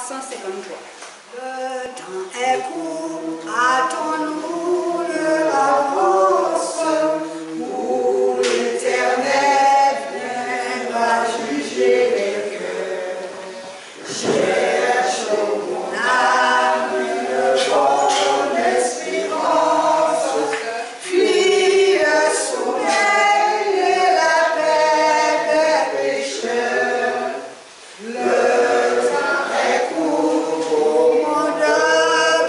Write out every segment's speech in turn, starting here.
353. Le temps est court, attends-nous de la force, où l'Éternel viendra juger les cœurs. Cherche mon âme une bonne espérance, fuis le sommeil et la paix des pécheurs. Le temps est court pour mon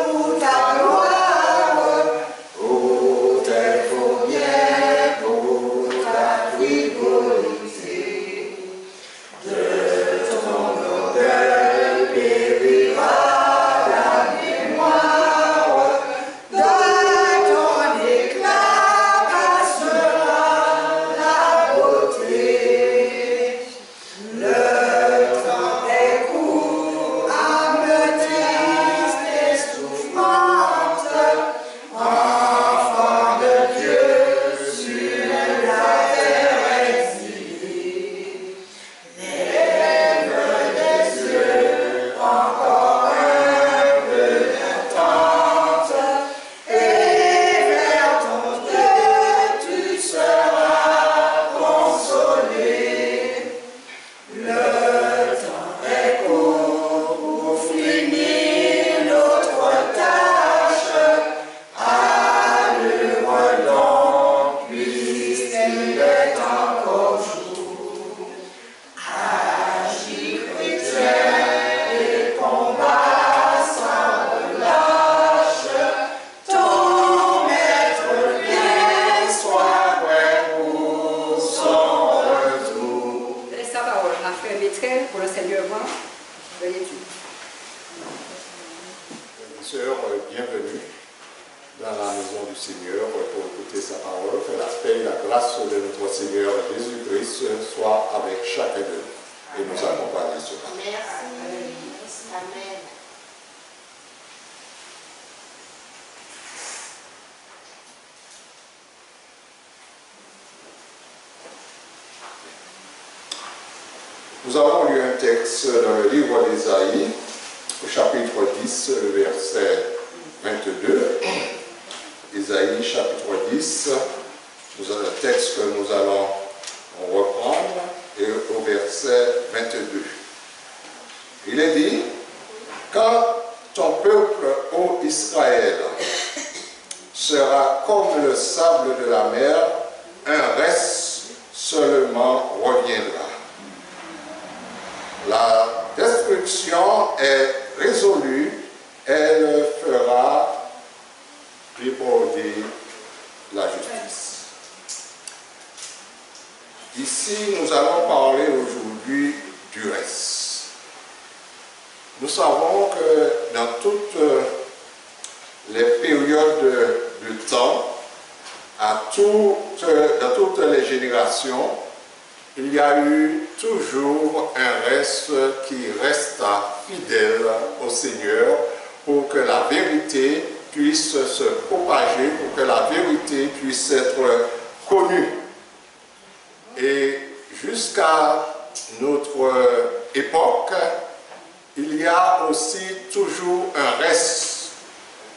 pour ta gloire, pour tes faux biens, pour ta frivolité. De ton orgueil périra la mémoire, de ton éclat passera la beauté. Le temps est court, âme triste et souffrante, enfant de Dieu sur la terre exilée. Lève les yeux, encore un peu d'attente, et vers ton Dieu tu seras consolé. Le temps est court pour finir notre tâche. Allons donc, puisqu'il est encore jour. Agis chrétien et combat sans relâche. Ton maître vient, sois prêt pour son retour. Laisse la parole à Frère Bétrel pour le Seigneur vent de l'étude. Sœurs, bienvenue dans la maison du Seigneur pour écouter sa parole. Que la paix et la grâce de notre Seigneur Jésus-Christ soient avec chacun de nous et nous accompagnent ce matin. Merci. Amen. Nous avons lu un texte dans le livre d'Ésaïe, au chapitre 10, le verset 22. Ésaïe, chapitre 10, nous avons le texte que nous allons reprendre, et au verset 22. Il est dit, quand ton peuple, ô Israël, sera comme le sable de la mer, un reste seulement reviendra. La destruction est résolue, elle fera déborder la justice. Ici, nous allons parler aujourd'hui du reste. Nous savons que dans toutes les périodes de temps, dans toutes les générations, il y a eu toujours un reste qui resta fidèle au Seigneur pour que la vérité puisse se propager, pour que la vérité puisse être connue. Et jusqu'à notre époque, il y a aussi toujours un reste.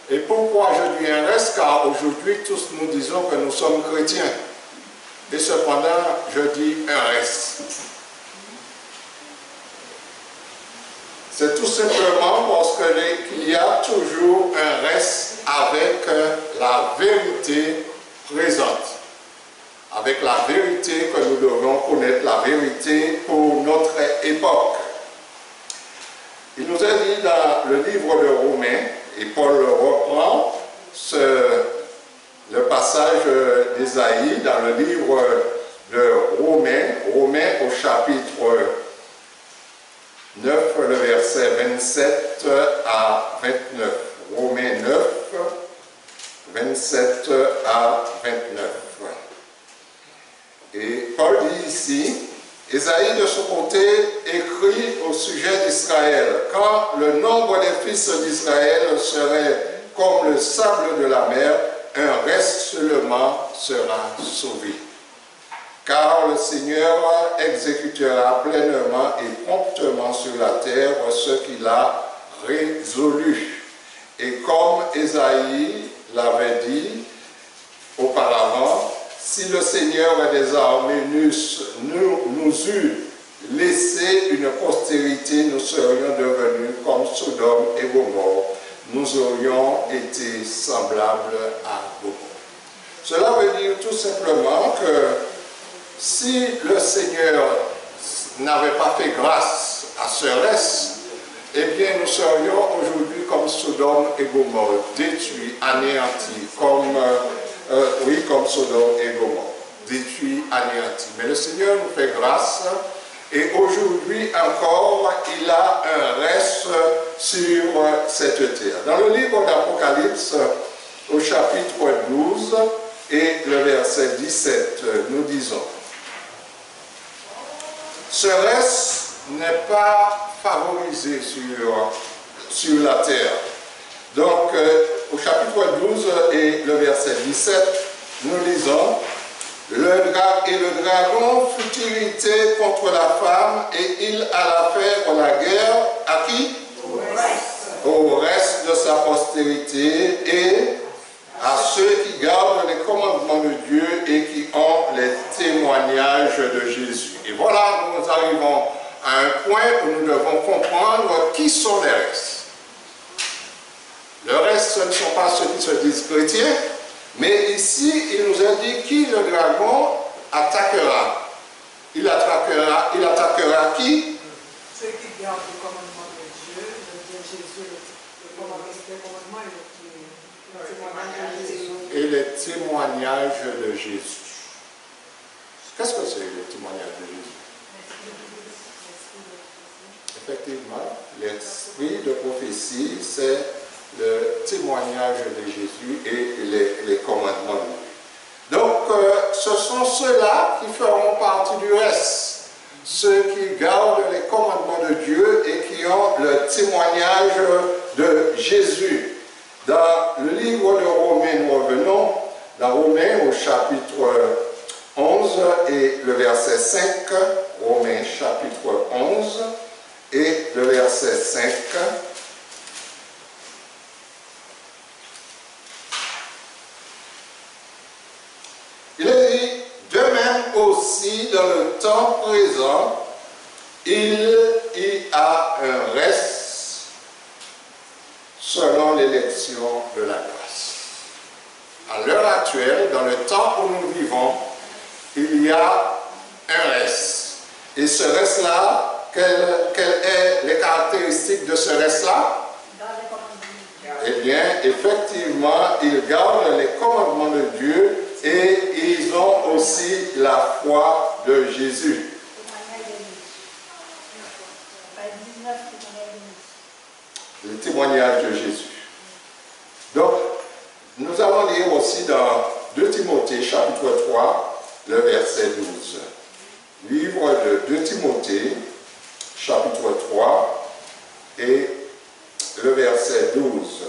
Et pourquoi je dis un reste? Car aujourd'hui, tous nous disons que nous sommes chrétiens. Et cependant, je dis un reste. C'est tout simplement parce qu'il y a toujours un reste avec la vérité présente. Avec la vérité que nous devons connaître, la vérité pour notre époque. Il nous est dit dans le livre de Romains, et Paul reprend le passage d'Ésaïe dans le livre de Romains au chapitre 9, le verset 27 à 29. Romains 9, 27 à 29. Et Paul dit ici, Ésaïe de son côté écrit au sujet d'Israël, quand le nombre des fils d'Israël serait comme le sable de la mer, un reste seulement sera sauvé. car le Seigneur exécutera pleinement et promptement sur la terre ce qu'il a résolue. Et comme Ésaïe l'avait dit auparavant, si le Seigneur des armées nous eût laissé une postérité, nous serions devenus comme Sodome et Gomorrhe. Nous aurions été semblables à Gomorrhe. Cela veut dire tout simplement que si le Seigneur n'avait pas fait grâce à Sérès, eh bien nous serions aujourd'hui comme Sodome et Gomorrhe, détruits, anéantis, comme Sodome et Gomorrhe, détruits, anéantis. Mais le Seigneur nous fait grâce et aujourd'hui encore, il a un reste sur cette terre. Dans le livre d'Apocalypse, au chapitre 12 et le verset 17, nous disons: ce reste n'est pas favorisé sur la terre. Donc, au chapitre 12 et le verset 17, nous lisons: et le dragon fut irrité contre la femme, et il alla faire la guerre à qui? Au reste de sa postérité et à ceux qui gardent les commandements de Dieu et qui ont les témoignages de Jésus. Et voilà, nous arrivons à un point où nous devons comprendre qui sont les restes. Le reste, ce ne sont pas ceux qui se disent chrétiens, mais ici, il nous indique qui le dragon attaquera. Il attaquera qui? Ceux qui gardent le commandement de Dieu, Jésus, le commandement et les témoignages de Jésus. Qu'est-ce que c'est les témoignages de Jésus? Effectivement, l'esprit de prophétie, c'est le témoignage de Jésus et les commandements de Dieu. Donc, ce sont ceux-là qui feront partie du reste, ceux qui gardent les commandements de Dieu et qui ont le témoignage de Jésus. Dans le livre de Romains, nous revenons dans Romains au chapitre 11 et le verset 5, Romains chapitre 11 et le verset 5. Il est dit: de même aussi dans le temps présent, il y a un reste selon l'élection de la grâce. À l'heure actuelle, dans le temps où nous vivons, il y a un reste. Et ce reste-là, quelles sont les caractéristiques de ce reste-là? Eh bien, effectivement, ils gardent les commandements de Dieu et ils ont aussi la foi de Jésus. Le témoignage de Jésus. Donc, nous allons lire aussi dans 2 Timothée, chapitre 3, le verset 12. Livre de 2 Timothée, chapitre 3, et le verset 12.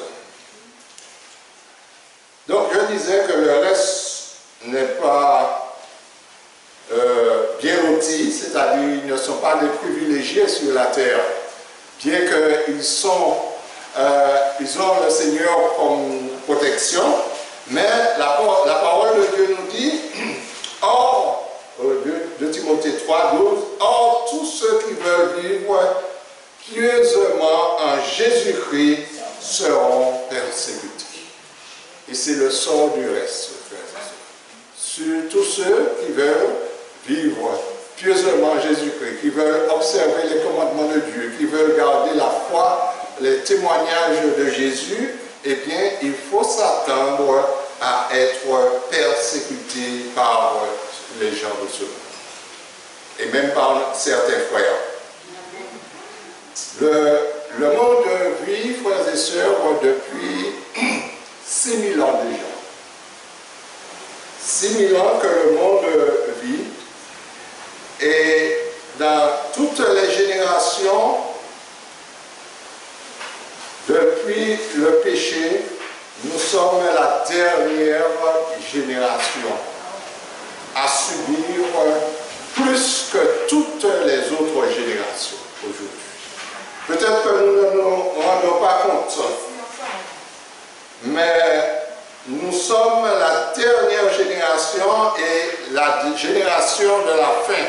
Donc, je disais que le reste n'est pas bien loti, c'est-à-dire ils ne sont pas des privilégiés sur la terre, bien qu'ils ont le Seigneur comme protection, mais la parole de Dieu nous dit: or, 2 Timothée 3, 12, or tous ceux qui veulent vivre pieusement en Jésus-Christ seront persécutés. Et c'est le sort du reste, frères et sœurs. Sur tous ceux qui veulent vivre pieusement en Jésus-Christ, qui veulent observer les commandements de Dieu, qui veulent garder la foi, les témoignages de Jésus, eh bien, il faut s'attendre à être persécuté par les gens de ce monde. Et même par certains frères. Le monde vit, frères et sœurs, depuis 6000 ans déjà. 6000 ans que le monde vit. Et dans toutes les générations, depuis le péché, nous sommes la dernière génération à subir plus que toutes les autres générations aujourd'hui. Peut-être que nous ne nous rendons génération et la génération de la fin.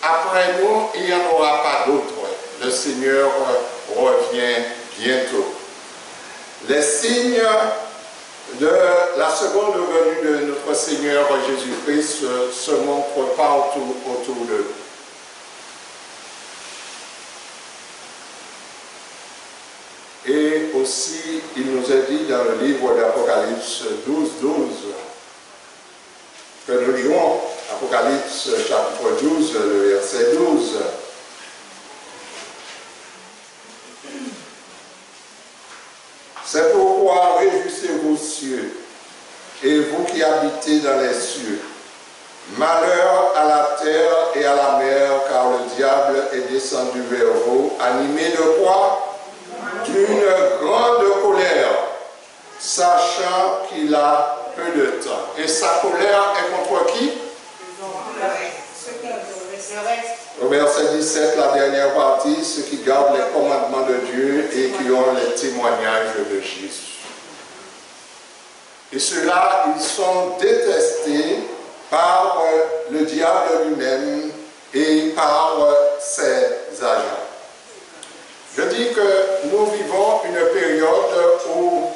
Après nous, il n'y en aura pas d'autres. Le Seigneur revient bientôt. Les signes de la seconde venue de notre Seigneur Jésus-Christ se montrent partout autour de nous. Et aussi, il nous est dit dans le livre d'Apocalypse 12, que nous lirons Apocalypse chapitre 12, le verset 12. C'est pourquoi réjouissez-vous cieux, et vous qui habitez dans les cieux. Malheur à la terre et à la mer, car le diable est descendu vers vous, animé de quoi? D'une grande colère, sachant qu'il a peu de temps. Et sa colère est contre qui? Au verset 17, la dernière partie, ceux qui gardent les commandements de Dieu et qui ont les témoignages de Jésus. Et ceux-là, ils sont détestés par le diable lui-même et par ses agents. Je dis que nous vivons une période où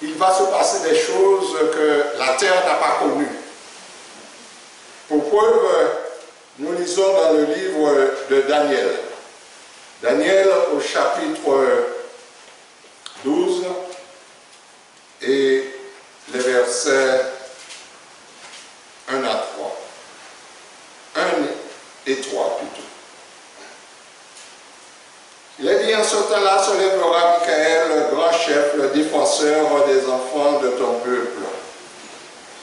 il va se passer des choses que la terre n'a pas connues. Pour preuve, nous lisons dans le livre de Daniel. Daniel au chapitre 12 et les versets 1 à 3. 1 et 3 plutôt. Il est dit en ce temps-là, se lèvera Michael, le grand chef, le défenseur des enfants de ton peuple.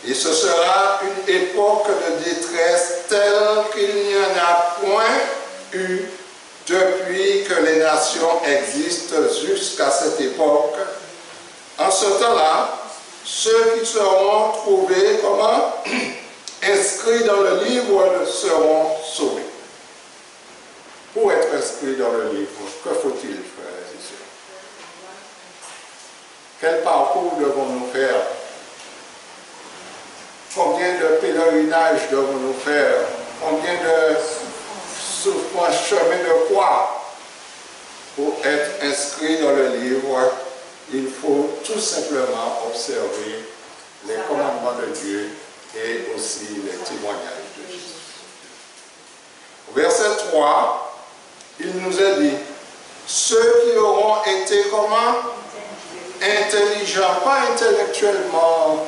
Et ce sera une époque de détresse telle qu'il n'y en a point eu depuis que les nations existent jusqu'à cette époque. En ce temps-là, ceux qui seront trouvés, comment? Inscrits dans le livre seront sauvés. Pour être inscrits dans le livre, que faut-il, frères et sœurs? Quel parcours devons-nous faire? Combien de pèlerinages devons-nous faire? Combien de chemins de croix? Pour être inscrit dans le livre, il faut tout simplement observer les commandements de Dieu et aussi les témoignages de Jésus. Au verset 3, il nous a dit, ceux qui auront été comment? Intelligents, pas intellectuellement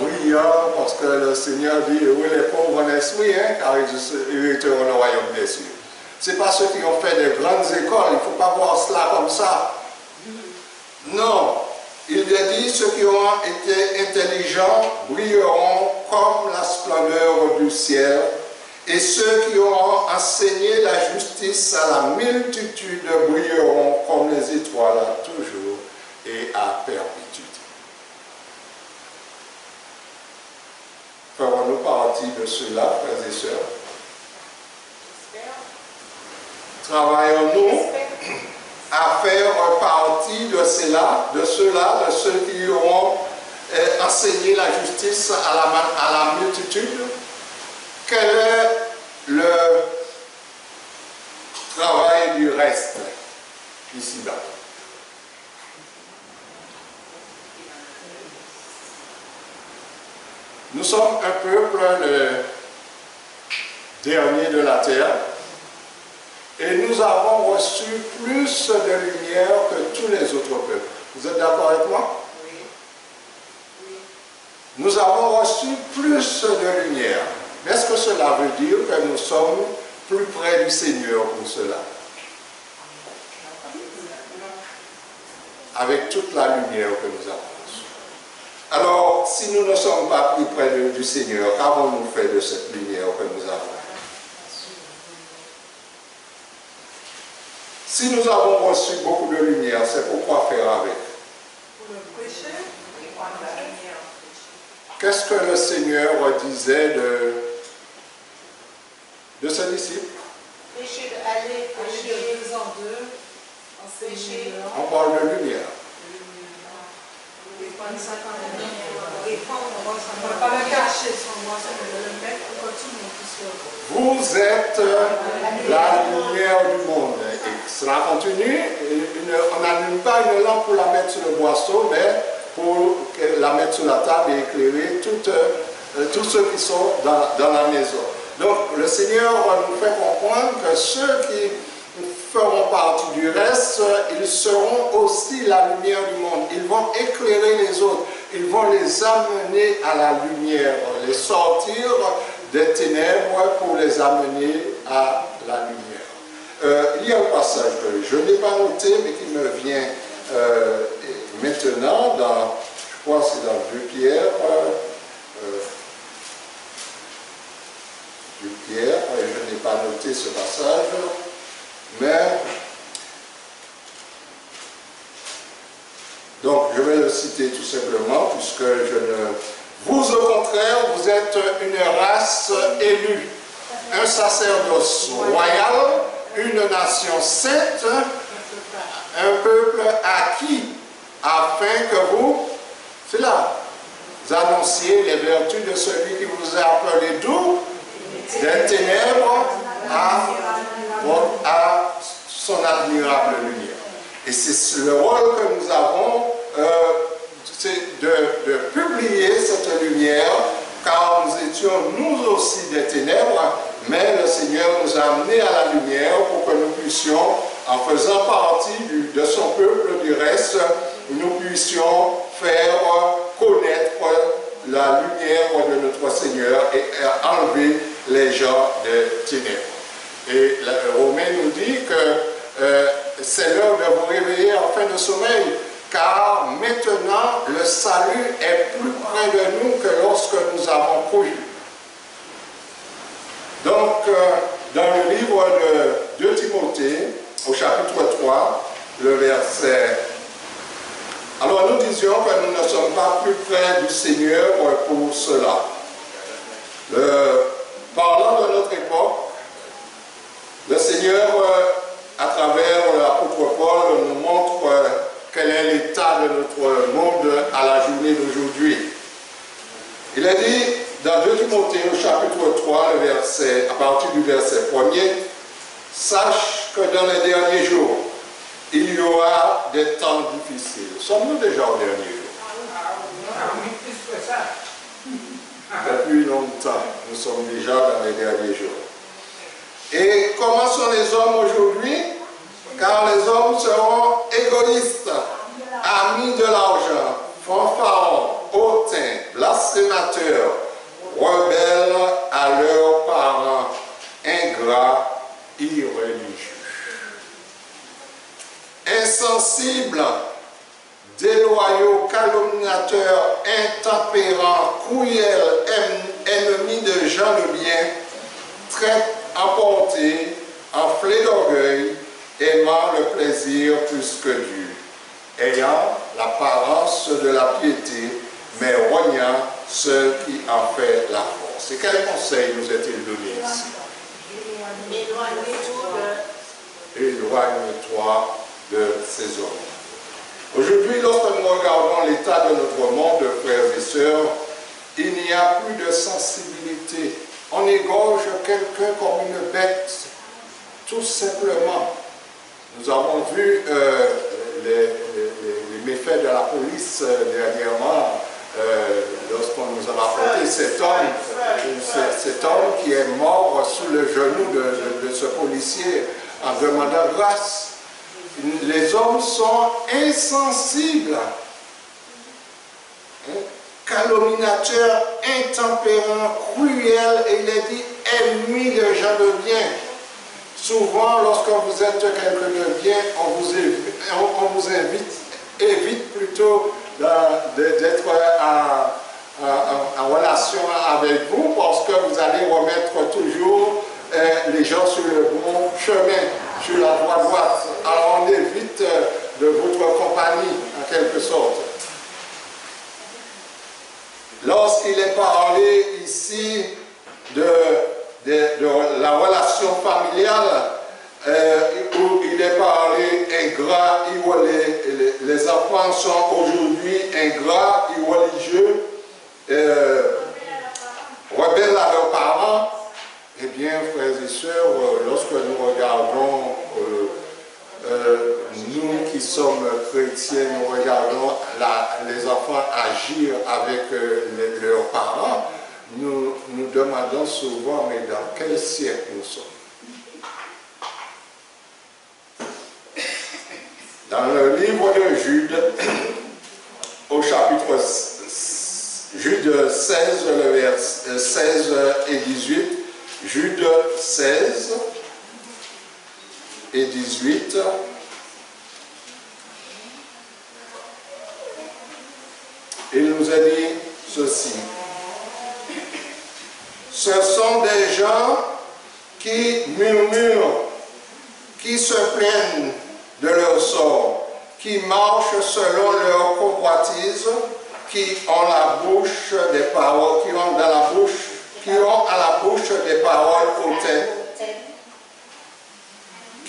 brillants, parce que le Seigneur dit, oui, les pauvres en esprit, hein, car ils hériteront le royaume des cieux. Ce n'est pas ceux qui ont fait des grandes écoles, il ne faut pas voir cela comme ça. Non, il a dit, ceux qui auront été intelligents brilleront comme la splendeur du ciel, et ceux qui auront enseigné la justice à la multitude brilleront comme les étoiles à toujours et à perpétuité. Ferons-nous partie de cela, frères et sœurs? Travaillons-nous à faire partie de ceux-là, de ceux qui auront enseigné la justice à la multitude? Quel est le travail du reste ici-bas? Nous sommes un peuple le dernier de la terre et nous avons reçu plus de lumière que tous les autres peuples. Vous êtes d'accord avec moi? Oui. Nous avons reçu plus de lumière. Est-ce que cela veut dire que nous sommes plus près du Seigneur pour cela? Avec toute la lumière que nous avons reçue. Alors, si nous ne sommes pas plus près du Seigneur, qu'avons-nous fait de cette lumière que nous avons? Si nous avons reçu beaucoup de lumière, c'est pourquoi faire avec? Pour le prêcher et pour la lumière. Qu'est-ce que le Seigneur disait de ses disciples? Péché d'aller, Aller de deux en deux, enseigner. On parle de lumière. Et pas une 50 lumière. répandre On ne va pas le cacher son moisson, mais de le mettre pour que tout le monde puisse le voir. Vous êtes la lumière du monde. Et cela continue. On n'allume pas une lampe pour la mettre sur le boisseau, mais pour la mettre sur la table et éclairer tous ceux qui sont dans la maison. Donc le Seigneur nous fait comprendre que ceux qui feront partie du reste, ils seront aussi la lumière du monde. Ils vont éclairer les autres. Ils vont les amener à la lumière, les sortir des ténèbres pour les amener à la lumière. Il y a un passage que je n'ai pas noté, mais qui me vient maintenant, je crois que c'est dans 2 Pierre. 2 Pierre, je n'ai pas noté ce passage, mais donc je vais le citer tout simplement, puisque je ne... Vous, au contraire, vous êtes une race élue, un sacerdoce royal, une nation sainte, un peuple acquis, afin que vous, c'est là, vous annonciez les vertus de celui qui vous a appelé d'où? Des ténèbres à son admirable lumière. Et c'est le rôle que nous avons, c'est de publier cette lumière, car nous étions nous aussi des ténèbres, mais le Seigneur nous a amenés à la lumière pour que nous puissions, en faisant partie de son peuple du reste, nous puissions faire connaître la lumière de notre Seigneur et enlever les gens des ténèbres. Et Romain nous dit que c'est l'heure de vous réveiller en fin de sommeil, car maintenant le salut est plus près de nous que lorsque nous avons cru. Donc, dans le livre de 2 Timothée, au chapitre 3, le verset... Alors nous disions que nous ne sommes pas plus près du Seigneur pour cela. Parlant de notre époque, le Seigneur, à travers l'apôtre Paul, nous montre quel est l'état de notre monde à la journée d'aujourd'hui. Il a dit dans 2 Timothée au chapitre 3, à partir du verset 1er, « Sache que dans les derniers jours, il y aura des temps difficiles. » Sommes-nous déjà au dernier jour? Depuis longtemps, nous sommes déjà dans les derniers jours. Et comment sont les hommes aujourd'hui? Car les hommes seront égoïstes, amis de l'argent, fanfarons, hautains, blasphémateurs, rebelles à leurs parents, ingrats, irréligieux. Insensibles, déloyaux, calomniateurs, intempérants, cruels, ennemis de gens de bien, très emportés, enflés d'orgueil, aimant le plaisir plus que Dieu, ayant l'apparence de la piété, mais rognant ceux qui en fait la force. Et quel conseil nous est-il donné ici? Éloigne-toi de ces hommes. Aujourd'hui, lorsque nous regardons l'état de notre monde, frères et sœurs, il n'y a plus de sensibilité. On égorge quelqu'un comme une bête, tout simplement. Nous avons vu les méfaits de la police dernièrement, lorsqu'on nous a rapporté cet homme qui est mort sous le genou de ce policier en demandant grâce. Les hommes sont insensibles, calomniateurs, intempérants, cruels, et il est dit ennemis de gens de bien. Souvent, lorsque vous êtes quelqu'un de bien, on vous évite plutôt d'être en relation avec vous, parce que vous allez remettre toujours les gens sur le bon chemin, sur la voie droite. Alors on évite de votre compagnie, en quelque sorte. Lorsqu'il est parlé ici de la relation familiale, où il est parlé ingrat, les enfants sont aujourd'hui ingrats, irreligieux, rebelles à leurs parents, eh bien, frères et sœurs, lorsque nous regardons, nous qui sommes chrétiens, nous regardons les enfants agir avec leurs parents, nous nous demandons souvent, mais dans quel siècle nous sommes? Dans le livre de Jude, au chapitre Jude 16, le verset 16 et 18, Jude 16 et 18, il nous a dit ceci. Ce sont des gens qui murmurent, qui se plaignent de leur sort, qui marchent selon leur convoitise, qui ont la bouche des paroles, qui ont à la bouche des paroles hautaines,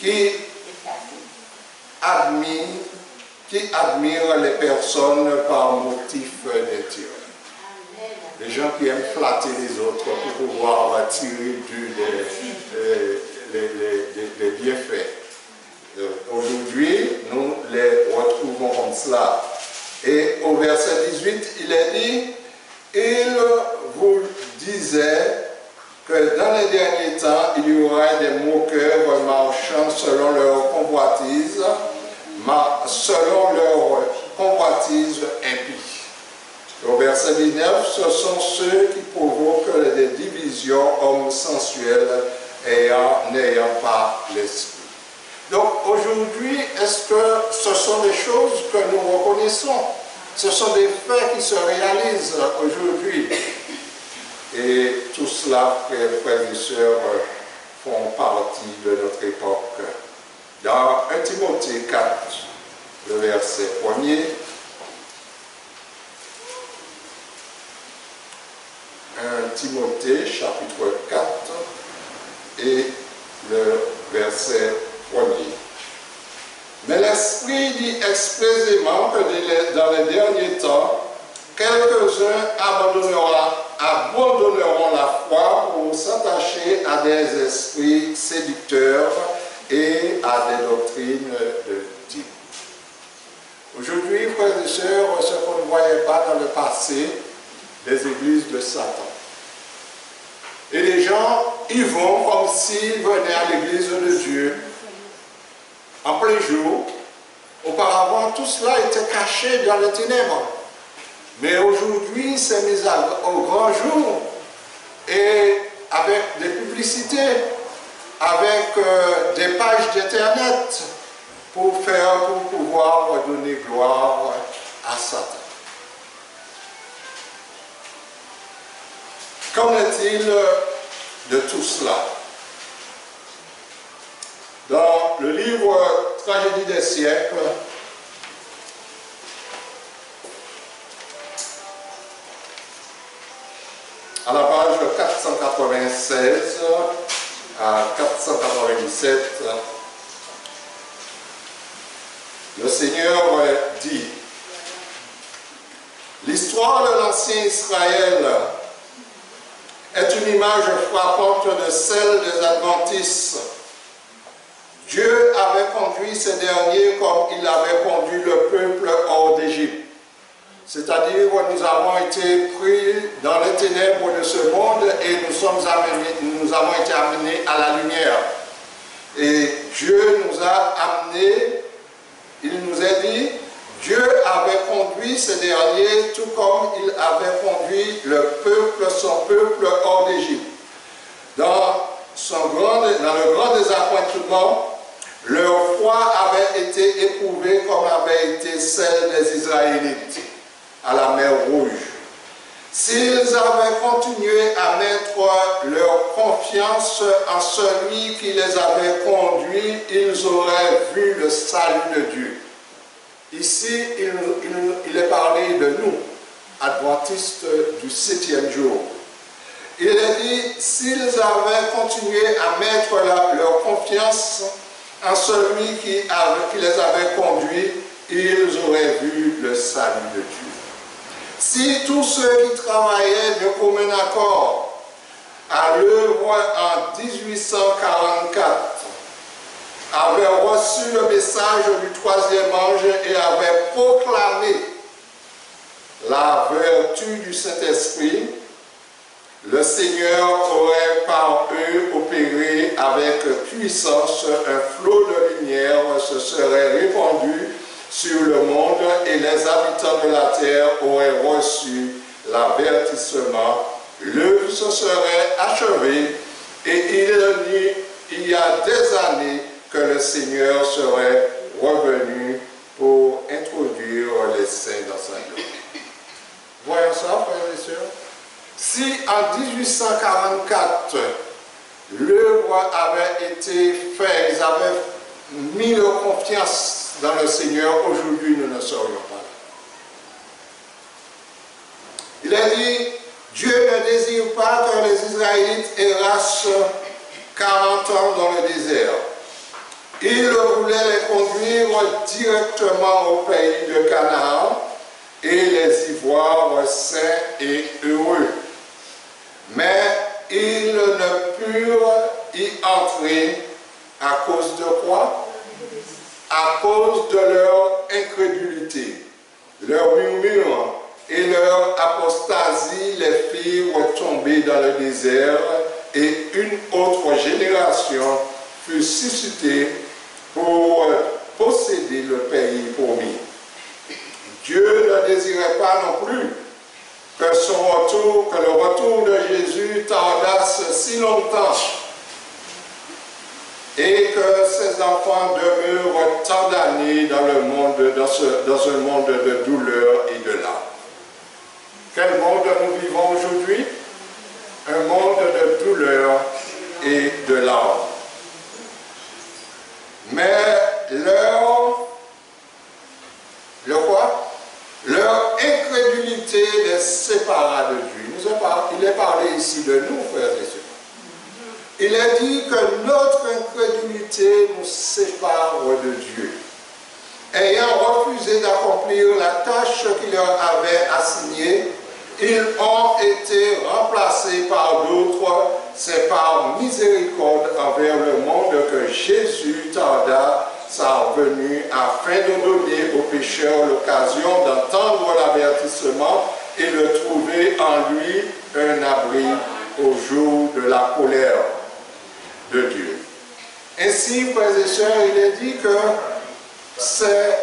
qui admirent les personnes par motif d'intérêt. Les gens qui aiment flatter les autres pour pouvoir tirer des bienfaits. Aujourd'hui, nous les retrouvons comme cela. Et au verset 18, il est dit, il vous disait que dans les derniers temps, il y aura des moqueurs marchant selon leur convoitise impie. Au verset 19, ce sont ceux qui provoquent des divisions, hommes sensuels, n'ayant pas l'esprit. Donc aujourd'hui, est-ce que ce sont des choses que nous reconnaissons? Ce sont des faits qui se réalisent aujourd'hui. Et tout cela, frères et sœurs, font partie de notre époque. Dans 1 Timothée 4, le verset 1er, 1 Timothée chapitre 4 et le verset 1er. Mais l'Esprit dit expressément que dans les derniers temps, quelques-uns abandonneront la foi pour s'attacher à des esprits séducteurs et à des doctrines de type. Aujourd'hui, frères et sœurs, ce qu'on ne voyait pas dans le passé, des églises de Satan. Et les gens y vont comme s'ils venaient à l'église de Dieu en plein jour. Auparavant, tout cela était caché dans les ténèbres. Mais aujourd'hui, c'est mis au grand jour et avec des publicités, avec des pages d'internet pour pouvoir donner gloire à Satan. Qu'en est-il de tout cela? Dans le livre Tragédie des siècles, à la page 496 à 497, le Seigneur dit: l'histoire de l'ancien Israël est une image frappante de celle des Adventistes. Dieu avait conduit ces derniers comme il avait conduit le peuple hors d'Égypte. C'est-à-dire que nous avons été pris dans les ténèbres de ce monde et nous avons été amenés à la lumière. Et Dieu nous a amenés, il nous a dit, Dieu avait conduit ces derniers tout comme il avait conduit son peuple hors d'Égypte. Dans le grand désappointement, leur foi avait été éprouvée comme avait été celle des Israélites à la mer Rouge. S'ils avaient continué à mettre leur confiance en celui qui les avait conduits, ils auraient vu le salut de Dieu. Ici, il est parlé de nous, adventistes du 7e jour. Il est dit, s'ils avaient continué à mettre leur confiance en celui qui les avait conduits, ils auraient vu le salut de Dieu. Si tous ceux qui travaillaient de commun accord à l'œuvre en 1844 avaient reçu le message du troisième ange et avaient proclamé la vertu du Saint-Esprit, le Seigneur aurait par eux opéré avec puissance, un flot de lumière se serait répandu sur le monde et les habitants de la terre auraient reçu l'avertissement. L'œuvre se serait achevée et il y a des années que le Seigneur serait revenu pour introduire les saints dans sa gloire. Voyons ça, frères et sœurs. Si en 1844, l'œuvre avait été faite, ils avaient mis leur confiance dans le Seigneur, aujourd'hui nous ne serions pas là. Il a dit, Dieu ne désire pas que les Israélites errassent 40 ans dans le désert. Il voulait les conduire directement au pays de Canaan et les y voir saints et heureux. Mais ils ne purent y entrer à cause de quoi? À cause de leur incrédulité, leur murmure et leur apostasie, les firent tomber dans le désert et une autre génération fut suscitée pour posséder le pays promis. Dieu ne désirait pas non plus que le retour de Jésus tardasse si longtemps et que ses enfants demeurent tant d'années dans le monde, dans un monde de douleur et de larmes. Quel monde nous vivons aujourd'hui? Un monde de douleur et de larmes. Mais leur incrédulité les sépara de Dieu. Il est parlé ici de nous, frères et sœurs. Il est dit que notre incrédulité nous sépare de Dieu. Ayant refusé d'accomplir la tâche qu'il leur avait assignée, ils ont été remplacés par d'autres. C'est par miséricorde envers le monde que Jésus tarda sa venue afin de donner aux pécheurs l'occasion d'entendre l'avertissement et de trouver en lui un abri au jour de la colère de Dieu. Ainsi, frères et sœurs, il est dit que cela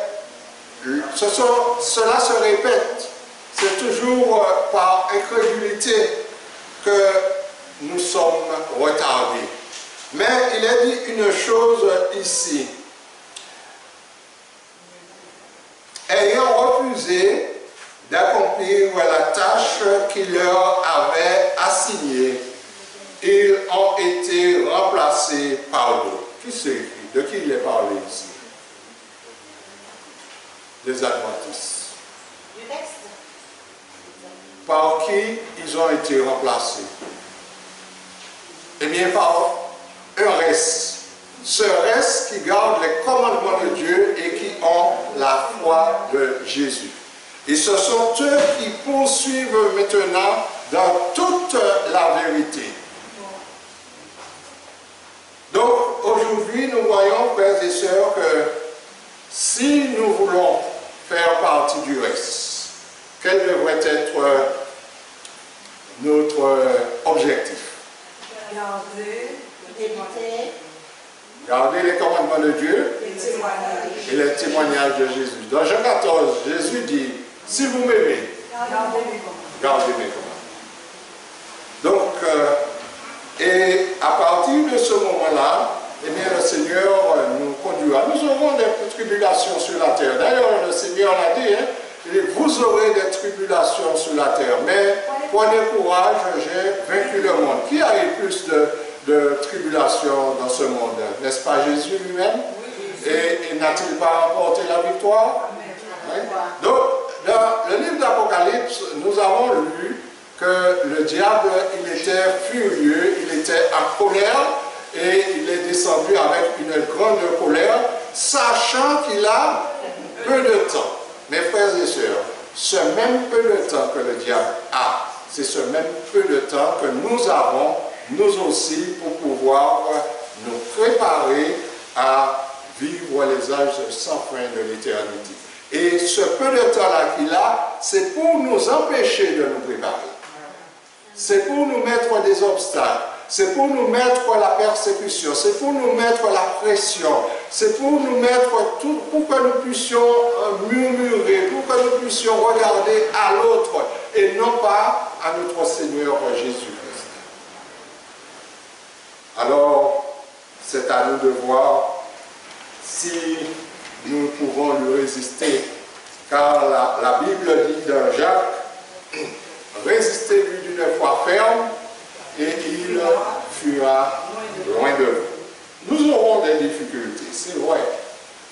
se répète. C'est toujours par incrédulité que nous sommes retardés. Mais il est dit une chose ici. Ayant refusé d'accomplir la tâche qu'il leur avait assignée, ils ont été remplacés par d'autres. Qui c'est? De qui il est parlé ici? Des Adventistes. Du texte. Par qui ils ont été remplacés? Eh bien, par un reste. Ce reste qui garde les commandements de Dieu et qui ont la foi de Jésus. Et ce sont eux qui poursuivent maintenant dans toute la vérité. Donc, aujourd'hui, nous voyons, frères et sœurs, que si nous voulons faire partie du reste, quel devrait être notre objectif? Garder les commandements de Dieu et les témoignages de Jésus. Dans Jean 14, Jésus dit, si vous m'aimez, gardez mes commandements. Donc, et à partir de ce moment-là, eh bien, le Seigneur nous conduira. Nous aurons des tribulations sur la terre. D'ailleurs, le Seigneur l'a dit, hein, vous aurez des tribulations sur la terre, mais prenez courage, j'ai vaincu le monde. Qui a eu plus de tribulations dans ce monde? N'est-ce pas Jésus lui-même? Et n'a-t-il pas remporté la victoire? Oui. Donc, dans le livre d'Apocalypse, nous avons lu que le diable, il était furieux, il était en colère, et il est descendu avec une grande colère, sachant qu'il a peu de temps. Mes frères et sœurs, ce même peu de temps que le diable a, c'est ce même peu de temps que nous avons, nous aussi, pour pouvoir nous préparer à vivre les âges sans fin de l'éternité. Et ce peu de temps-là qu'il a, c'est pour nous empêcher de nous préparer. C'est pour nous mettre des obstacles. C'est pour nous mettre la persécution. C'est pour nous mettre la pression. C'est pour nous mettre tout, pour que nous puissions murmurer, pour que nous puissions regarder à l'autre et non pas à notre Seigneur Jésus-Christ. Alors, c'est à nous de voir si nous pouvons lui résister. Car la Bible dit dans Jacques, résistez-lui d'une foi ferme et il fuira loin de vous. Nous aurons des difficultés, c'est vrai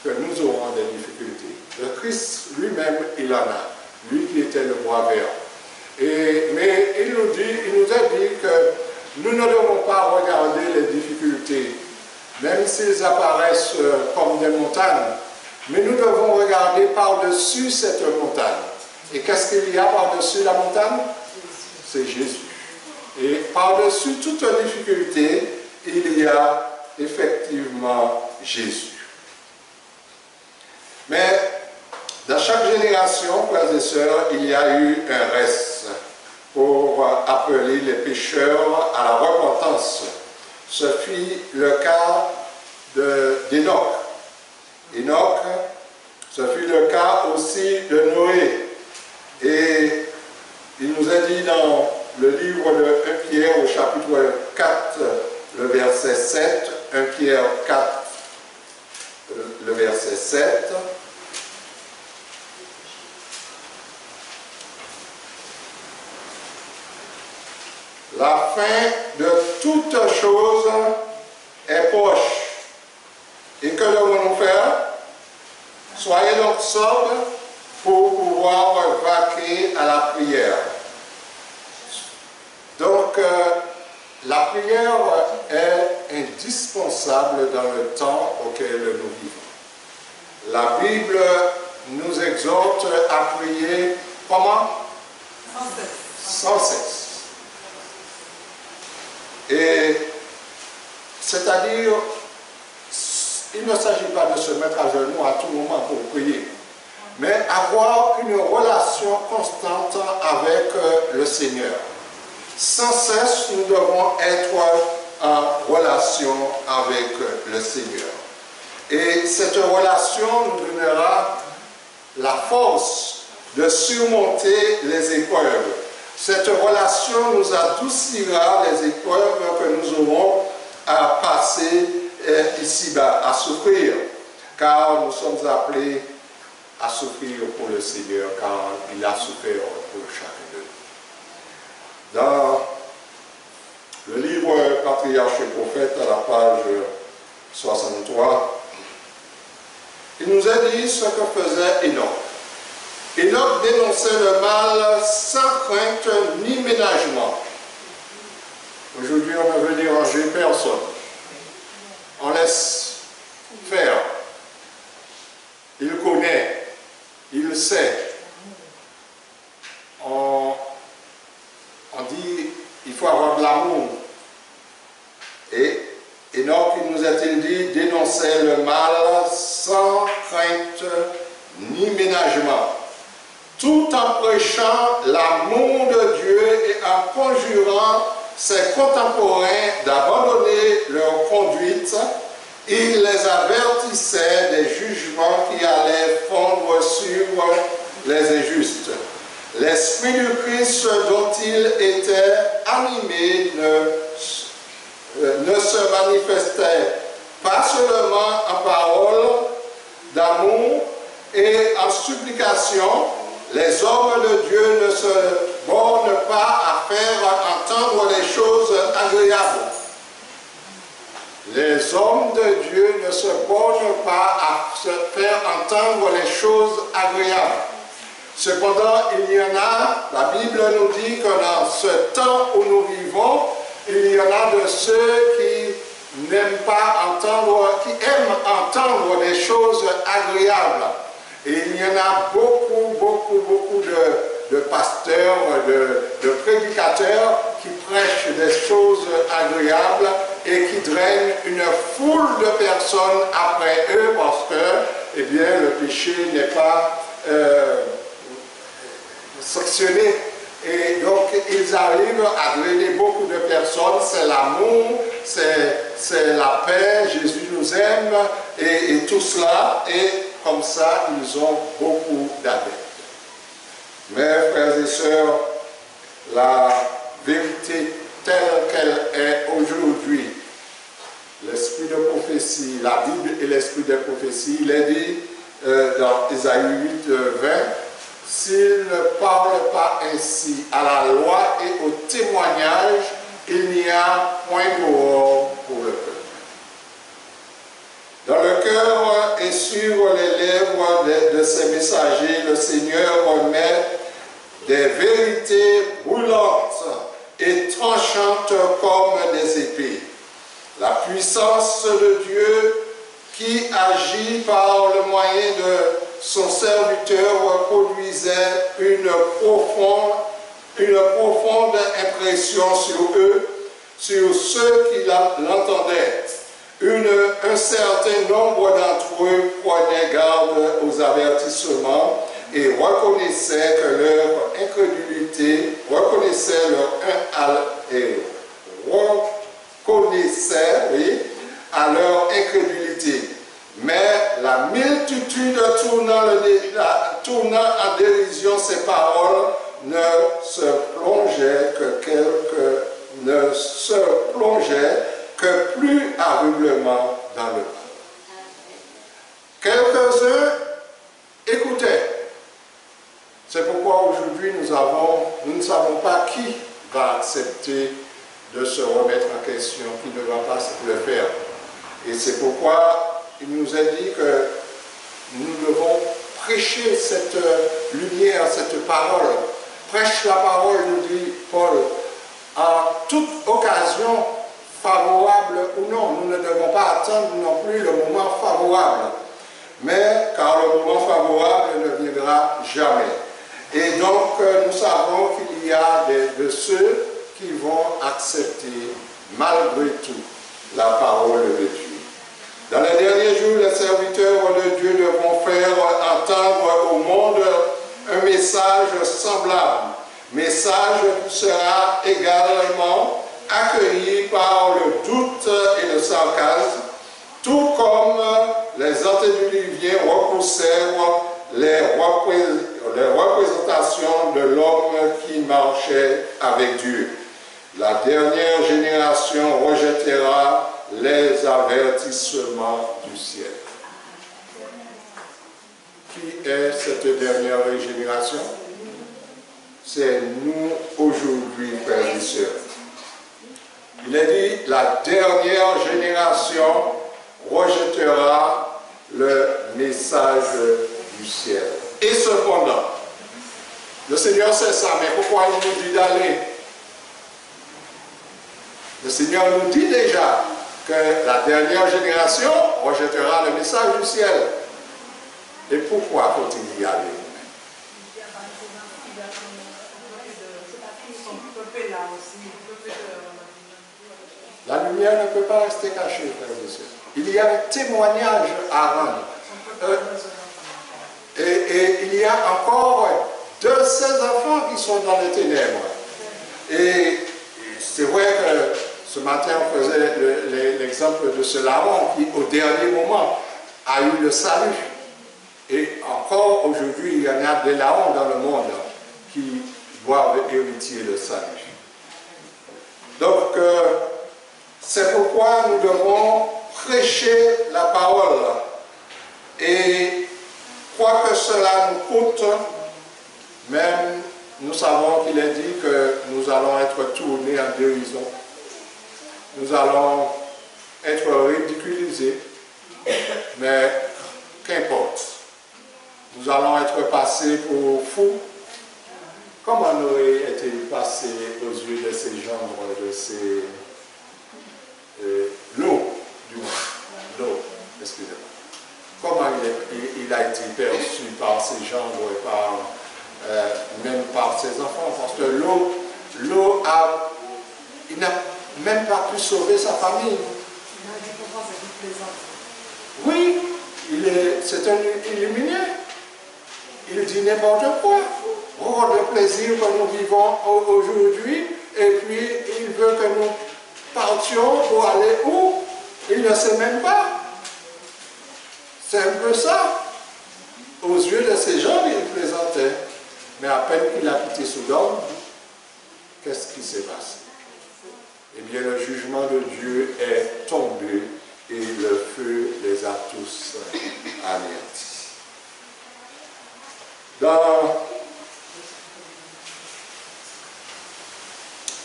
que nous aurons des difficultés. Le Christ lui-même, il en a, lui qui était le bois vert. Mais il nous a dit que nous ne devons pas regarder les difficultés, même s'ils apparaissent comme des montagnes, mais nous devons regarder par-dessus cette montagne. Et qu'est-ce qu'il y a par-dessus la montagne? C'est Jésus. Et par-dessus toute difficulté, il y a effectivement Jésus. Mais dans chaque génération, frères et sœurs, il y a eu un reste pour appeler les pécheurs à la repentance. Ce fut le cas d'Enoch. Enoch, ce fut le cas aussi de Noé. Et il nous a dit dans le livre de 1 Pierre au chapitre 4, le verset 7, 1 Pierre 4, le verset 7, la fin de toute chose est proche. Et que devons-nous faire? Soyez donc sobres pour pouvoir vaquer à la prière. Donc, la prière est indispensable dans le temps auquel nous vivons. La Bible nous exhorte à prier comment? Sans cesse. Et c'est-à-dire, il ne s'agit pas de se mettre à genoux à tout moment pour prier, mais avoir une relation constante avec le Seigneur. Sans cesse, nous devons être en relation avec le Seigneur. Et cette relation nous donnera la force de surmonter les épreuves. Cette relation nous adoucira les épreuves que nous aurons à passer ici-bas, à souffrir. Car nous sommes appelés à souffrir pour le Seigneur, car il a souffert pour chacun de nous. Dans le livre Patriarche et Prophète, à la page 63, il nous a dit ce que faisait Enoch. Enoch dénonçait le mal sans crainte ni ménagement. Aujourd'hui, on ne veut déranger personne. On laisse faire. Il connaît, il sait. On dit, il faut avoir de l'amour. Et Enoch, il nous a-t-il dit, dénonçait le mal sans crainte ni ménagement, tout en prêchant l'amour de Dieu et en conjurant ses contemporains d'abandonner leur conduite. Il les avertissait des jugements qui allaient fondre sur les injustes. L'Esprit du Christ dont il était animé ne se manifestait pas seulement en parole d'amour et en supplication. Les hommes de Dieu ne se bornent pas à faire entendre les choses agréables. Les hommes de Dieu ne se bornent pas à se faire entendre les choses agréables. Cependant, il y en a, la Bible nous dit que dans ce temps où nous vivons, il y en a de ceux qui n'aiment pas entendre, qui aiment entendre des choses agréables. Et il y en a beaucoup de pasteurs, de prédicateurs qui prêchent des choses agréables et qui drainent une foule de personnes après eux parce que, eh bien, le péché n'est pas sanctionné. Et donc, ils arrivent à drainer beaucoup de personnes. C'est l'amour, c'est la paix, Jésus nous aime et tout cela. Et comme ça, ils ont beaucoup d'adeptes. Mais, frères et sœurs, la vérité telle qu'elle est aujourd'hui, l'esprit de prophétie, la Bible et l'esprit de prophétie, il est dit dans Isaïe 8, 20, s'il ne parle pas ainsi à la loi et au témoignage, il n'y a point dehors pour le peuple. Dans le cœur et sur les lèvres de ses messagers, le Seigneur remet des vérités brûlantes et tranchantes comme des épées. La puissance de Dieu qui agit par le moyen de son serviteur produisait une profonde impression sur eux, sur ceux qui l'entendaient. Un certain nombre d'entre eux prenaient garde aux avertissements et reconnaissaient que leur incrédulité, à leur incrédulité. Mais la multitude tournant en dérision ces paroles ne se plongeait que plus aveuglément dans le mal. Quelques-uns écoutaient. C'est pourquoi aujourd'hui nous ne savons pas qui va accepter de se remettre en question, qui ne va pas le faire. Et c'est pourquoi il nous est dit que nous devons prêcher cette lumière, cette parole. Prêche la parole, nous dit Paul, à toute occasion, favorable ou non. Nous ne devons pas attendre non plus le moment favorable. Mais car le moment favorable ne viendra jamais. Et donc nous savons qu'il y a de ceux qui vont accepter malgré tout la parole de Dieu. Dans les derniers jours, les serviteurs de Dieu devront faire entendre au monde un message semblable. Message qui sera également accueilli par le doute et le sarcasme, tout comme les antédiluviens repoussèrent les représentations de l'homme qui marchait avec Dieu. La dernière génération rejettera les avertissements du ciel. Qui est cette dernière génération? C'est nous aujourd'hui, frères et sœurs. Il est dit, la dernière génération rejettera le message du ciel. Et cependant, le Seigneur sait ça, mais pourquoi il nous dit d'aller? Le Seigneur nous dit déjà que la dernière génération rejettera le message du ciel. Et pourquoi faut-il y aller? La lumière ne peut pas rester cachée, frères et sœurs. Il y a un témoignage à rendre. Et il y a encore de ces enfants qui sont dans les ténèbres. Et c'est vrai que ce matin, on faisait l'exemple de ce larron qui, au dernier moment, a eu le salut. Et encore aujourd'hui, il y en a des larrons dans le monde qui doivent hériter le salut. Donc, c'est pourquoi nous devons prêcher la parole. Et quoi que cela nous coûte, même nous savons qu'il est dit que nous allons être tournés en dérision. Nous allons être ridiculisés, mais qu'importe. Nous allons être passés pour fous. Comment on aurait été passé aux yeux de ces gendres, de ces... l'eau, du moins. L'eau, excusez-moi. Comment il a été perçu par ses jambes et par, même par ses enfants, parce que l'eau il n'a même pas pu sauver sa famille. Oui, c'est un illuminé. Il dit n'importe quoi. Oh, le plaisir que nous vivons aujourd'hui, et puis il veut que nous partions pour aller où? Il ne sait même pas. C'est un peu ça. Aux yeux de ces gens, il plaisantait. Mais à peine qu'il a quitté Soudan, qu'est-ce qui s'est passé? Eh bien, le jugement de Dieu est tombé et le feu les a tous anéantis. Dans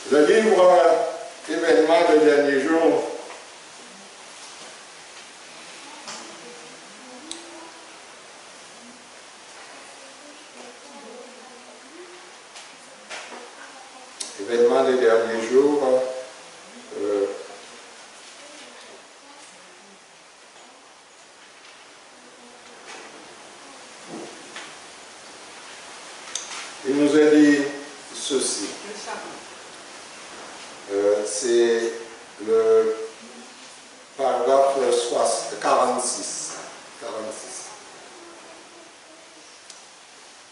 le livre Événements des derniers jours, Événements des derniers jours, il nous a dit ceci. C'est le paragraphe 46.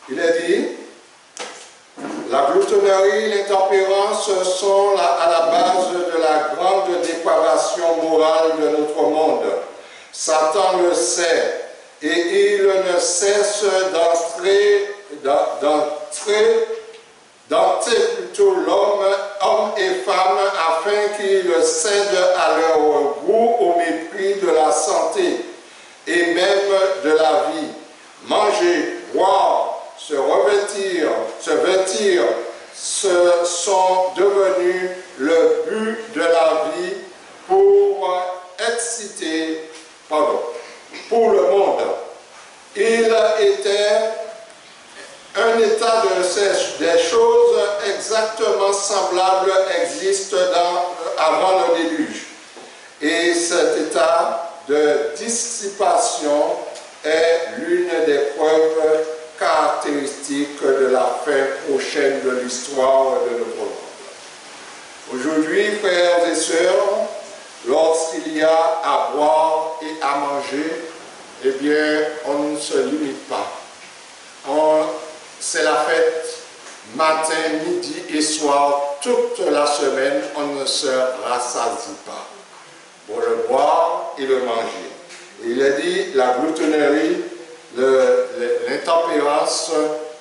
Il a dit, la gloutonnerie, l'intempérance sont à la base de la grande dépravation morale de notre monde. Satan le sait et il ne cesse d'entrer plutôt l'homme, hommes et femmes, afin qu'ils cèdent à leur goût au mépris de la santé et même de la vie. Manger, boire, se revêtir, se vêtir, sont devenus le but de la vie pour pour le monde. Il était un état des choses exactement semblable existe avant le déluge. Et cet état de dissipation est l'une des preuves caractéristiques de la fin prochaine de l'histoire de notre monde. Aujourd'hui, frères et sœurs, lorsqu'il y a à boire et à manger, eh bien, on ne se limite pas. C'est la fête, matin, midi et soir, toute la semaine, on ne se rassasie pas. Pour le boire et le manger. Et il a dit, la gloutonnerie, l'intempérance,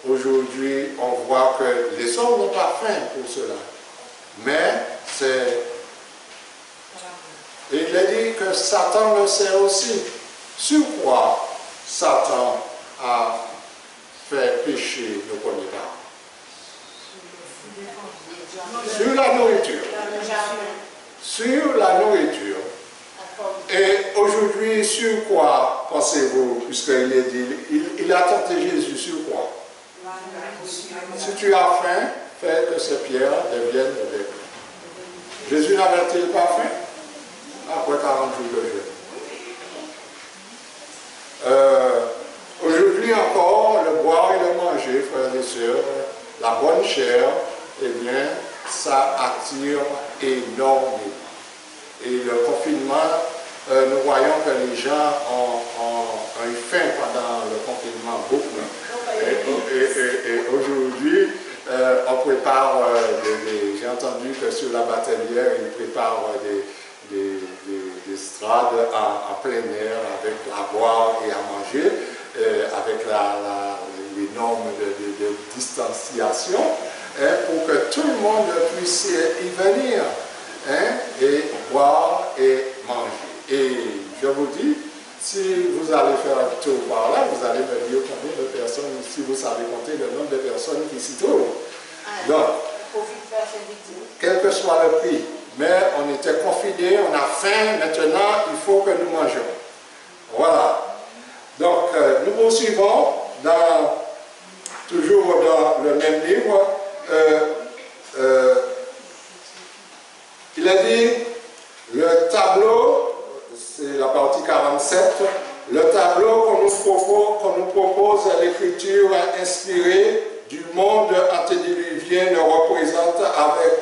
aujourd'hui, on voit que les hommes n'ont pas faim pour cela. Mais c'est... Et il a dit que Satan le sait aussi. Sur quoi Satan a fait pécher le premier parents? Sur la nourriture. Sur la nourriture. Et aujourd'hui, sur quoi pensez-vous? Puisqu'il est dit, il a tenté Jésus sur quoi? Si tu as faim, fais que ces pierres deviennent des pains. Jésus n'avait-il pas faim? Après 40 jours de jeûne. Aujourd'hui encore, le boire et le manger, frères et sœurs, la bonne chair, eh bien, ça attire énormément. Et le confinement, nous voyons que les gens ont eu faim pendant le confinement beaucoup. Et aujourd'hui, on prépare, j'ai entendu que sur la Batelière, ils préparent des strades en plein air avec à boire et à manger, avec les normes de distanciation, pour que tout le monde puisse y venir. Et boire et manger. Et je vous dis, si vous allez faire un tour par là, vous allez me dire combien de personnes, si vous savez compter le nombre de personnes qui s'y trouvent. Donc, quel que soit le prix, mais on était confinés, on a faim, maintenant il faut que nous mangions. Voilà. Donc, nous poursuivons toujours dans le même livre. Il a dit, le tableau, c'est la partie 47, Le tableau qu'on nous propose à l'écriture inspirée du monde antédiluvien ne représente avec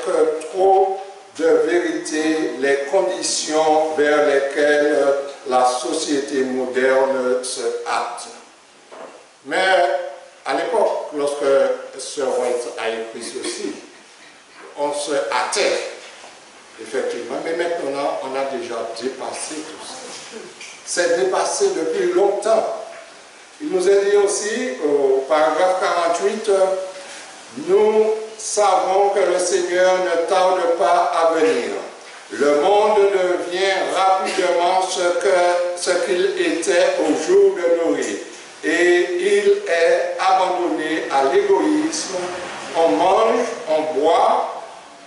trop de vérité les conditions vers lesquelles la société moderne se hâte. Mais à l'époque, lorsque Sir White a écrit ceci, on se hâtait, effectivement, mais maintenant on a déjà dépassé tout ça. C'est dépassé depuis longtemps. Il nous est dit aussi, au paragraphe 48, nous savons que le Seigneur ne tarde pas à venir. Le monde devient rapidement ce qu'il était au jour de Noé. Et il est abandonné à l'égoïsme. On mange, on boit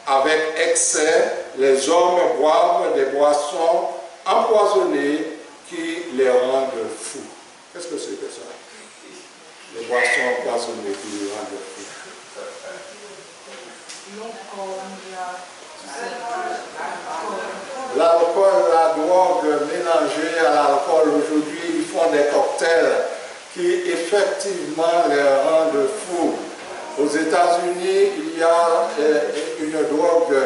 avec excès. Les hommes boivent des boissons empoisonnées qui les rendent fous. Qu'est-ce que c'est que ça? Les boissons empoisonnées qui les rendent fous. L'alcool, la drogue mélangée à l'alcool, aujourd'hui, ils font des cocktails qui effectivement les rendent fous. Aux États-Unis, il y a une drogue,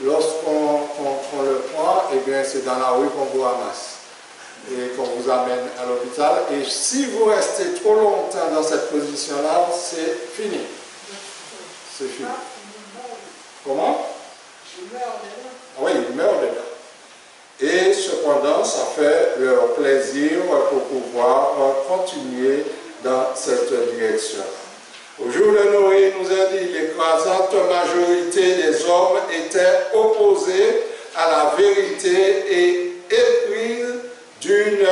lorsqu'on le prend, eh bien c'est dans la rue qu'on vous ramasse et qu'on vous amène à l'hôpital. Et si vous restez trop longtemps dans cette position-là, c'est fini. C'est fini. Comment? Oui, ils meurent dedans. Et cependant, ça fait leur plaisir pour pouvoir continuer dans cette direction. Au jour de Noé, il nous a dit, l'écrasante majorité des hommes étaient opposés à la vérité et épris d'une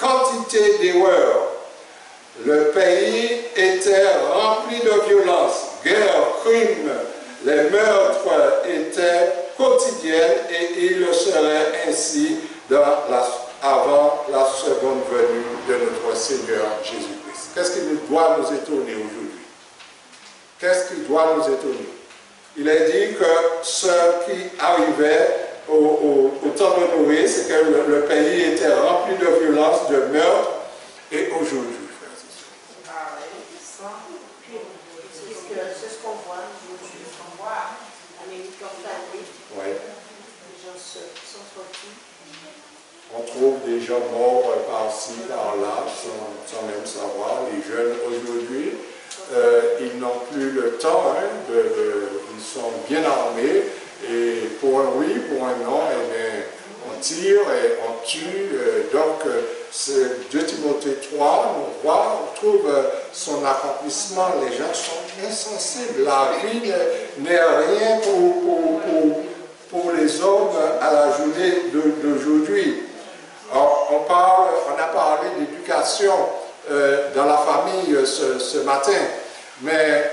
quantité d'erreurs. Le pays était rempli de violence, guerre, crimes, les meurtres étaient quotidiens et il le serait ainsi avant la seconde venue de notre Seigneur Jésus-Christ. Qu'est-ce qui doit nous étonner aujourd'hui? Qu'est-ce qui doit nous étonner? Il est dit que ce qui arrivait au temps de Noé, c'est que le pays était rempli de violence, de meurtre, et aujourd'hui, frères et sœurs. C'est ce qu'on voit aujourd'hui, Amérique condamnée. Oui. Les gens sont sortis. On trouve des gens morts par-ci, par-là, sans même savoir. Les jeunes aujourd'hui, ils n'ont plus le temps, ils sont bien armés, et pour un oui, pour un non, eh bien, on tire et on tue. Donc, c'est 2 Timothée 3, on trouve son accomplissement. Les gens sont insensibles. La vie n'est rien pour les hommes à la journée d'aujourd'hui. On a parlé d'éducation dans la famille ce matin, mais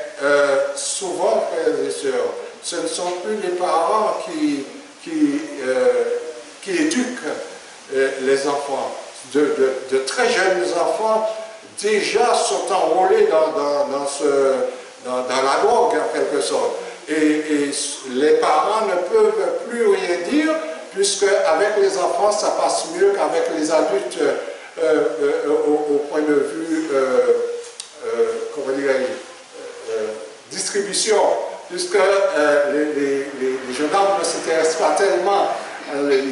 souvent, frères et sœurs, ce ne sont plus les parents qui éduquent les enfants. De très jeunes enfants déjà sont enrôlés dans la drogue en quelque sorte. Et les parents ne peuvent plus rien dire, puisque avec les enfants ça passe mieux qu'avec les adultes au point de vue comment distribution, puisque les jeunes hommes ne s'intéressent pas tellement.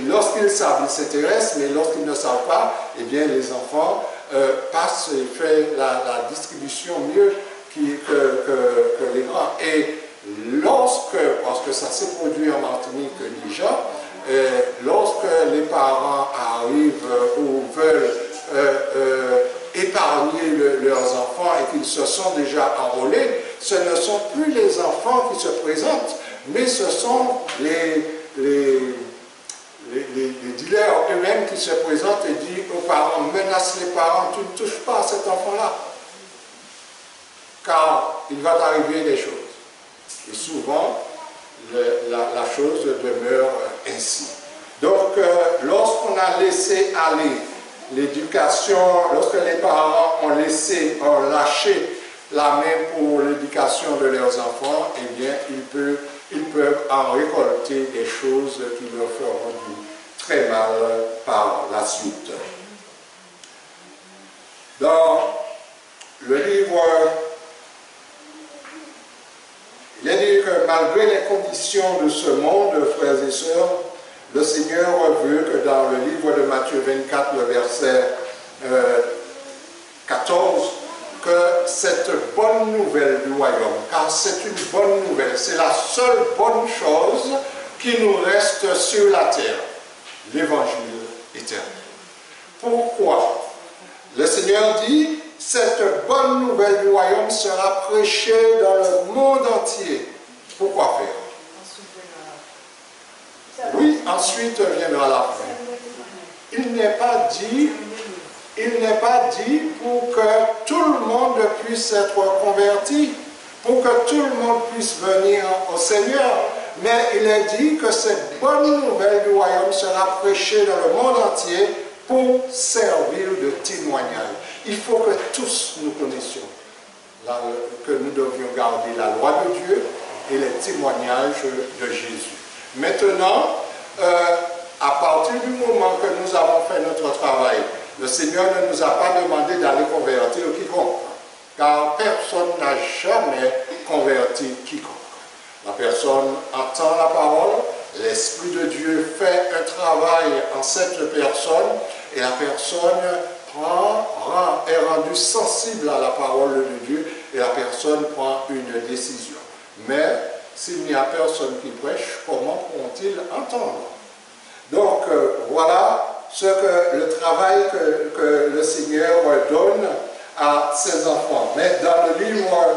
Lorsqu'ils savent, ils s'intéressent, mais lorsqu'ils ne savent pas, eh bien les enfants passent et font la distribution mieux que les grands. Et parce que ça s'est produit en Martinique déjà, lorsque les parents arrivent ou veulent épargner leurs enfants et qu'ils se sont déjà enrôlés, ce ne sont plus les enfants qui se présentent, mais ce sont les dealers eux-mêmes qui se présentent et disent aux parents, menacent les parents, tu ne touches pas à cet enfant-là, car il va t'arriver des choses. Et souvent, la chose demeure ainsi. Donc, lorsqu'on a laissé aller l'éducation, lorsque les parents ont lâché la main pour l'éducation de leurs enfants, eh bien, ils peuvent en récolter des choses qui leur feront du très mal par la suite. Dans le livre, il est dit que malgré les conditions de ce monde, frères et sœurs, le Seigneur veut que dans le livre de Matthieu 24, le verset 14, que cette bonne nouvelle du royaume, car c'est une bonne nouvelle, c'est la seule bonne chose qui nous reste sur la terre, l'évangile éternel. Pourquoi? Le Seigneur dit, cette bonne nouvelle du royaume sera prêchée dans le monde entier. Pourquoi faire? Oui, ensuite viendra la fin. Il n'est pas dit pour que tout le monde puisse être converti, pour que tout le monde puisse venir au Seigneur. Mais il est dit que cette bonne nouvelle du royaume sera prêchée dans le monde entier pour servir de témoignage. Il faut que tous nous connaissions, que nous devions garder la loi de Dieu et les témoignages de Jésus. Maintenant, à partir du moment que nous avons fait notre travail, le Seigneur ne nous a pas demandé d'aller convertir quiconque, car personne n'a jamais converti quiconque. La personne entend la parole, l'Esprit de Dieu fait un travail en cette personne, et la personne est rendue sensible à la parole de Dieu, et la personne prend une décision. Mais s'il n'y a personne qui prêche, comment pourront-ils entendre? Donc voilà le travail que le Seigneur donne à ses enfants. Mais dans le livre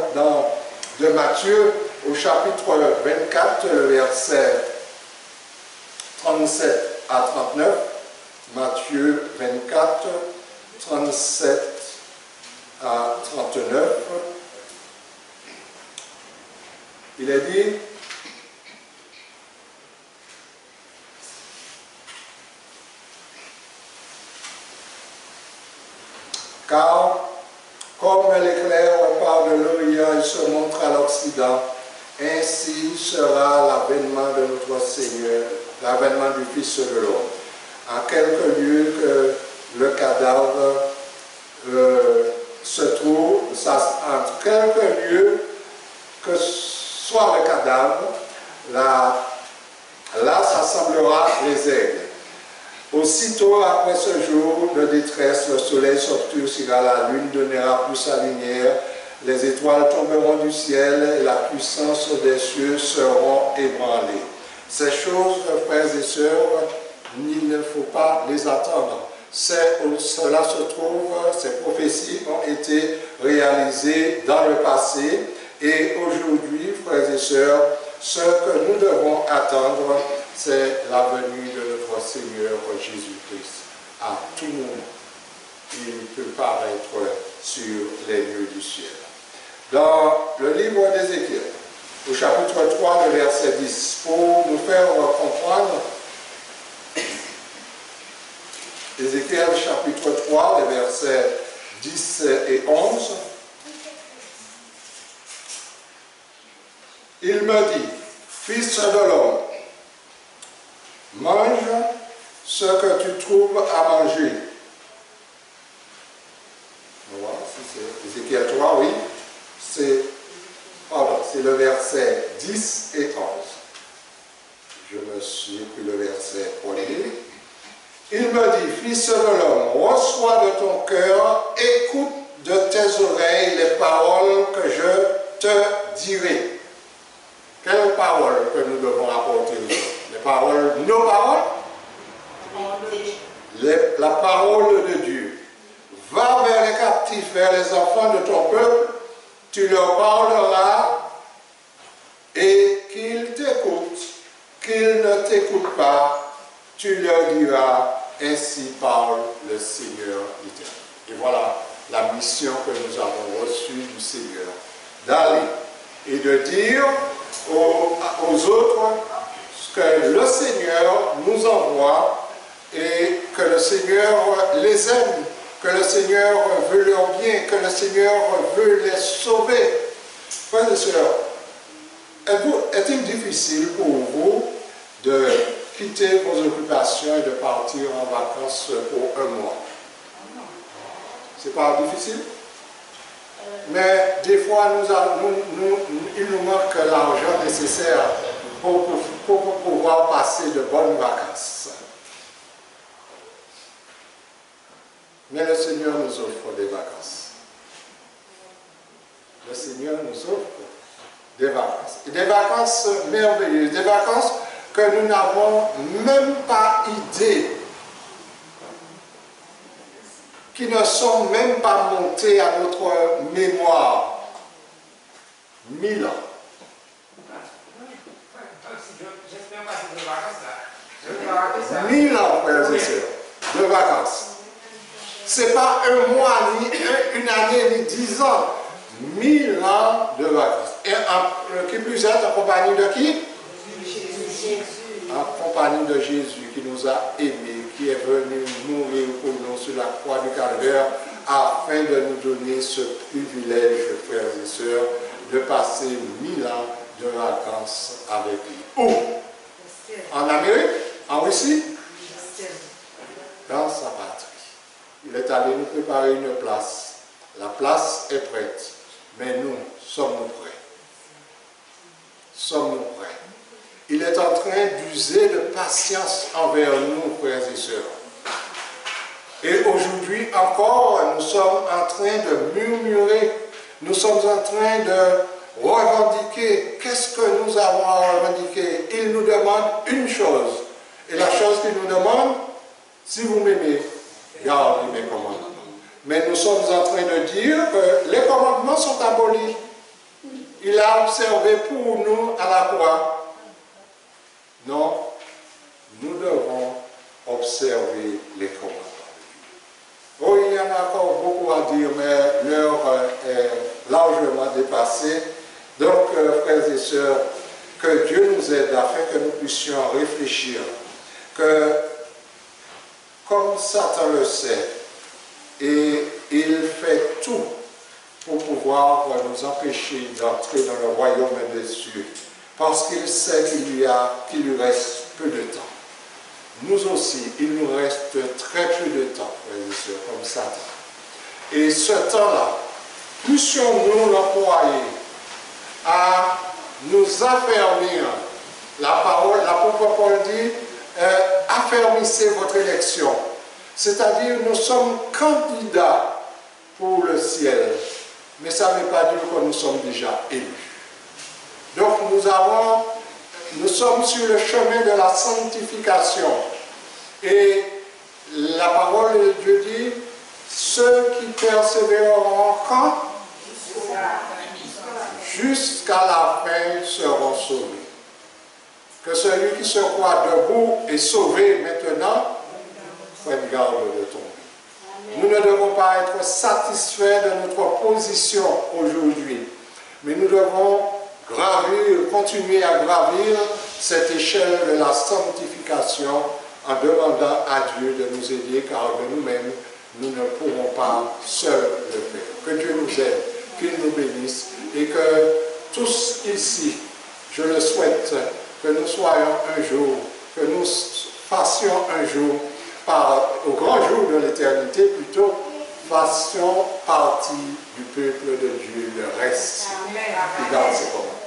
de Matthieu, au chapitre 24, le verset 37 à 39, Matthieu 24, 37 à 39, il est dit, car comme l'éclair part de l'Orient et se montre à l'Occident, ainsi sera l'avènement de notre Seigneur, l'avènement du Fils de l'homme. En quelque lieu que le cadavre se trouve, entre quelques lieux que soit le cadavre, là s'assemblera les aigles. Aussitôt après ce jour de détresse, le soleil s'obscurcira, la lune donnera plus sa lumière, les étoiles tomberont du ciel et la puissance des cieux seront ébranlées. Ces choses, frères et sœurs, il ne faut pas les attendre. Cela se trouve, ces prophéties ont été réalisées dans le passé et aujourd'hui, frères et sœurs, ce que nous devons attendre, c'est la venue de notre Seigneur Jésus-Christ. À tout moment, il peut paraître sur les lieux du ciel. Dans le livre d'Ézéchiel, au chapitre 3, le verset 10, pour nous faire comprendre, Ézéchiel chapitre 3, les versets 10 et 11, il me dit, fils de l'homme, mange ce que tu trouves à manger. Voilà, c'est Ézéchiel 3, oui. C'est le verset 10 et 11. Je me suis pris le verset premier. Il me dit, fils de l'homme, reçois de ton cœur, écoute de tes oreilles les paroles que je te dirai. Quelles paroles que nous devons apporter? Les paroles, nos paroles? La parole de Dieu. Va vers les captifs, vers les enfants de ton peuple, tu leur parleras et qu'ils t'écoutent, qu'ils ne t'écoutent pas, tu leur diras, ainsi parle le Seigneur éternel. Et voilà la mission que nous avons reçue du Seigneur, d'aller et de dire aux autres ce que le Seigneur nous envoie et que le Seigneur les aime, que le Seigneur veut leur bien, que le Seigneur veut les sauver. Frères et sœurs, est-il difficile pour vous de quitter vos occupations et de partir en vacances pour un mois? C'est pas difficile? Mais des fois, il nous manque l'argent nécessaire pour pouvoir passer de bonnes vacances. Mais le Seigneur nous offre des vacances. Le Seigneur nous offre des vacances. Et des vacances merveilleuses, des vacances que nous n'avons même pas idée, qui ne sont même pas montées à notre mémoire. 1000 ans. J'espère pas que de vacances là. 1000 ans, frères et sœurs, de vacances. Ce n'est pas un mois, ni une année, ni 10 ans. 1000 ans de vacances. Et qui plus est, en compagnie de qui? Jésus. En compagnie de Jésus qui nous a aimés, qui est venu mourir pour nous sur la croix du Calvaire, afin de nous donner ce privilège, frères et sœurs, de passer 1000 ans de vacances avec lui. Où? En Amérique? En Russie? Dans sa patrie. Il est allé nous préparer une place. La place est prête. Mais nous, sommes-nous prêts? Sommes-nous prêts? Il est en train d'user de patience envers nous, frères et sœurs. Et aujourd'hui encore, nous sommes en train de murmurer, nous sommes en train de revendiquer. Qu'est-ce que nous avons à revendiquer? Il nous demande une chose. Et la chose qu'il nous demande, si vous m'aimez, gardez mes commandements. Mais nous sommes en train de dire que les commandements sont abolis. Il a observé pour nous à la croix. Non, nous devons observer les commandements. Oh, il y en a encore beaucoup à dire, mais l'heure est largement dépassée. Donc, frères et sœurs, que Dieu nous aide afin que nous puissions réfléchir que, comme Satan le sait, et il fait tout pour pouvoir nous empêcher d'entrer dans le royaume des cieux, parce qu'il sait qu'il lui reste peu de temps. Nous aussi, il nous reste très peu de temps, frères et sœurs, comme Satan. Et ce temps-là, puissions-nous l'employer à nous affermir. L'apôtre Paul dit, affermissez votre élection. C'est-à-dire, nous sommes candidats pour le ciel. Mais ça ne veut pas dire que nous sommes déjà élus. Donc, nous sommes sur le chemin de la sanctification. Et la parole de Dieu dit, ceux qui persévéreront quand? Jusqu'à la fin seront sauvés. Que celui qui se croit debout est sauvé maintenant, prenne garde de tomber. Nous ne devons pas être satisfaits de notre position aujourd'hui, mais nous devons continuer à gravir cette échelle de la sanctification en demandant à Dieu de nous aider, car de nous-mêmes, nous ne pourrons pas seuls le faire. Que Dieu nous aide, qu'il nous bénisse, et que tous ici, je le souhaite, que nous soyons un jour, que nous fassions un jour, au grand jour de l'éternité plutôt, fassions partie du peuple de Dieu, le reste qui garde ses commandements.